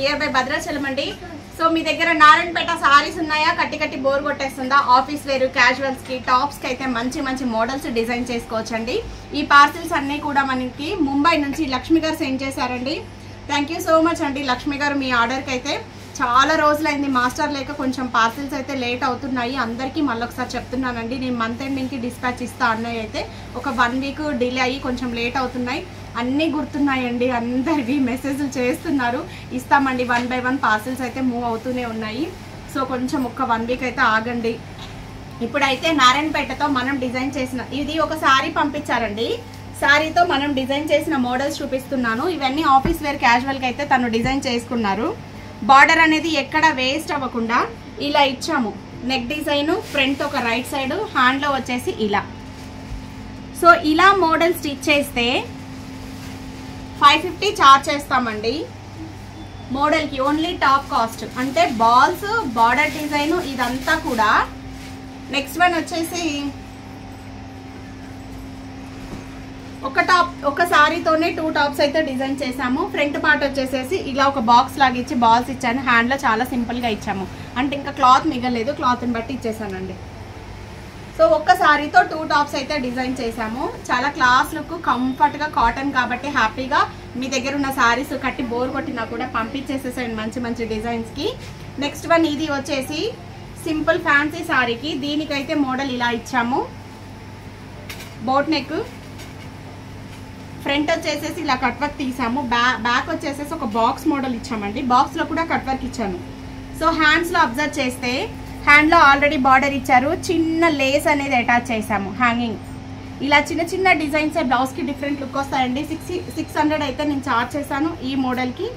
Near by Bhadrachalam అండి. So మీ దగ్గర నారాయణపేట సారీస్ ఉన్నాయా? కట్టి కట్టి బోర్ కొట్టేస్తుందా? ఆఫీస్ వేరు క్యాజువల్స్ కి టాప్స్ కి అయితే మంచి మంచి మోడల్స్ డిజైన్ చేసుకోవచ్చండి. ఈ పార్సిల్స్ అన్నీ కూడా మనకి ముంబై నుంచి లక్ష్మి గారు సెండ్ చేశారండి. థ్యాంక్ యూ సో మచ్ అండి లక్ష్మి గారు. మీ ఆర్డర్కి అయితే చాలా రోజులైంది, మాస్టర్ లేక కొంచెం పార్సిల్స్ అయితే లేట్ అవుతున్నాయి. అందరికీ మళ్ళొకసారి చెప్తున్నానండి, నేను మంత్ ఎండింగ్కి డిస్పాచ్ ఇస్తా అన్నయ్య అయితే ఒక 1 వీక్ డిలే అయ్యి కొంచెం లేట్ అవుతున్నాయి. అన్నీ గుర్తున్నాయండి, అందరివి మెసేజ్లు చేస్తున్నారు. ఇస్తామండి 1 by 1 పార్సిల్స్ అయితే మూవ్ అవుతూనే ఉన్నాయి. సో కొంచెం ఒక 1 వీక్ అయితే ఆగండి. ఇప్పుడైతే నారాయణపేటతో మనం డిజైన్ చేసిన ఇది ఒక శారీ పంపించారండి. శారీతో మనం డిజైన్ చేసిన మోడల్స్ చూపిస్తున్నాను. ఇవన్నీ ఆఫీస్ వేర్ క్యాజువల్కి అయితే తను డిజైన్ చేసుకున్నారు. బార్డర్ అనేది ఎక్కడ వేస్ట్ అవ్వకుండా ఇలా ఇచ్చాము. నెక్ డిజైన్ ఫ్రంట్ ఒక రైట్ సైడ్, హ్యాండ్లో వచ్చేసి ఇలా. సో ఇలా మోడల్ స్టిచ్ చేస్తే 550 చార్జ్ చేస్తామండి మోడల్కి. ఓన్లీ టాప్ కాస్ట్ అంటే బాల్స్, బార్డర్ డిజైన్ ఇదంతా కూడా. నెక్స్ట్ వన్ వచ్చేసి ఒక సారీతోనే 2 టాప్స్ అయితే డిజైన్ చేసాము. ఫ్రంట్ పార్ట్ వచ్చేసేసి ఇలా ఒక బాక్స్ లాగా ఇచ్చి బాల్స్ ఇచ్చాను. హ్యాండ్లో చాలా సింపుల్గా ఇచ్చాము, అంటే ఇంకా క్లాత్ మిగలేదు, క్లాత్ని బట్టి ఇచ్చేసానండి. సో ఒక్క సారీతో 2 టాప్స్ అయితే డిజైన్ చేసాము. చాలా క్లాస్ లుక్, కంఫర్ట్గా, కాటన్ కాబట్టి హ్యాపీగా మీ దగ్గర ఉన్న సారీస్ కట్టి బోర్ కొట్టినా కూడా పంపించేసేసాను మంచి మంచి డిజైన్స్కి. నెక్స్ట్ వన్ ఇది వచ్చేసి సింపుల్ ఫ్యాన్సీ సారీకి. దీనికైతే మోడల్ ఇలా ఇచ్చాము. బోట్ నెక్, ఫ్రంట్ వచ్చేసేసి ఇలా కట్ వర్క్ తీసాము. బ్యాక్ వచ్చేసేసి ఒక బాక్స్ మోడల్ ఇచ్చామండి. బాక్స్లో కూడా కట్ వర్క్ ఇచ్చాను. సో హ్యాండ్స్లో అబ్జర్వ్ చేస్తే హ్యాండ్లో ఆల్రెడీ బార్డర్ ఇచ్చారు, చిన్న లేస్ అనేది అటాచ్ చేసాము హ్యాంగింగ్. ఇలా చిన్న చిన్న డిజైన్స్ బ్లౌజ్కి డిఫరెంట్ లుక్ వస్తాయండి. 600 అయితే నేను చార్జ్ చేశాను ఈ మోడల్కి.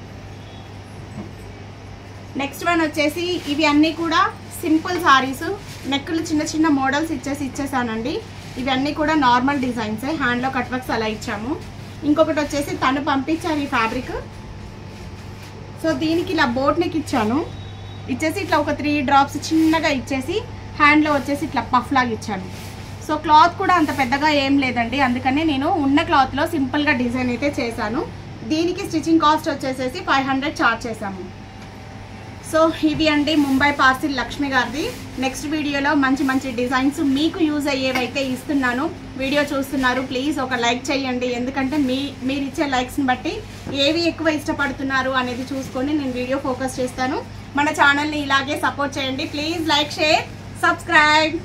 నెక్స్ట్ వన్ వచ్చేసి ఇవి అన్నీ కూడా సింపుల్ సారీస్. నెక్లు చిన్న చిన్న మోడల్స్ ఇచ్చేసానండి. ఇవన్నీ కూడా నార్మల్ డిజైన్సే, హ్యాండ్లో కట్ వర్క్స్ అలా ఇచ్చాము. ఇంకొకటి వచ్చేసి తను పంపించారు ఈ ఫ్యాబ్రిక్. సో దీనికి ఇలా బోట్ నెక్ ఇచ్చాను. ఇచ్చేసి ఇట్లా ఒక 3 డ్రాప్స్ చిన్నగా ఇచ్చేసి హ్యాండ్లో వచ్చేసి ఇట్లా పఫ్ లాగా ఇచ్చాను. సో క్లాత్ కూడా అంత పెద్దగా ఏం లేదండి, అందుకనే నేను ఉన్న క్లాత్లో సింపుల్గా డిజైన్ అయితే చేశాను. దీనికి స్టిచ్చింగ్ కాస్ట్ వచ్చేసేసి 500 చార్జ్ చేశాము. సో ఇవి అండి ముంబై పార్సిల్ లక్ష్మి గారిది. నెక్స్ట్ వీడియోలో మంచి మంచి డిజైన్స్ మీకు యూజ్ అయ్యేవైతే ఇస్తున్నాను. వీడియో చూస్తున్నారు, ప్లీజ్ ఒక లైక్ చేయండి. ఎందుకంటే మీరు ఇచ్చే లైక్స్ని బట్టి ఏవి ఎక్కువ ఇష్టపడుతున్నారు అనేది చూసుకొని నేను వీడియో ఫోకస్ చేస్తాను. మన ఛానల్ని ఇలాగే సపోర్ట్ చేయండి. Please like, share, subscribe.